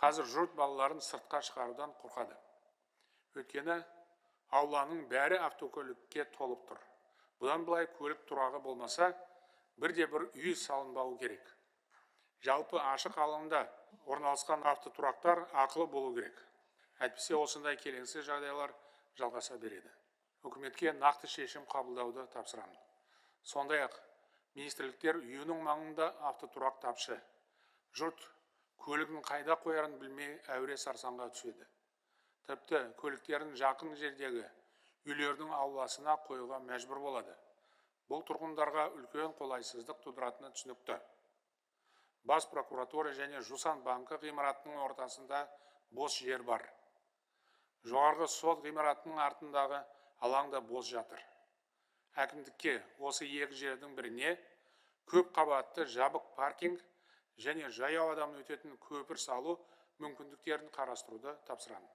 Қазір жұрт балаларын сыртқа шығарудан қорқады. Өйткені ауланың бәрі автокөлікке толып тұр. Бұдан былай көлік тұрағы болмаса, бірде-бір үй салынбауы керек. Жалпы ашық алаңда орналасқан автотұрақтар ақылы болу керек. Әйтпесе осындай келеңсіз жағдайлар жалғаса береді. Үкіметке нақты шешім қабылдауды тапсырамын. Сондай-ақ министрліктер үйінің маңында автотұрақ тапшы. Жұрт көлігін қайда қоярын білмей әуре сарсаңға түседі. Тіпті көліктерін жақын жердегі үйлердің ауласына қоюға мәжбүр болады. Бұл тұрғындарға үлкен қолайсыздық тудыратыны түсінікті. Бас прокуратура және Жусан банкі ғимаратының ортасында бос жер бар. Жоғарғы сот ғимаратының артындағы алаңда бос жатыр. Әкімдікке осы екі жердің біріне көп қабатты жабық паркинг және жаяу адам өтетін көпір салу мүмкіндіктерін қарастыруды тапсырамын.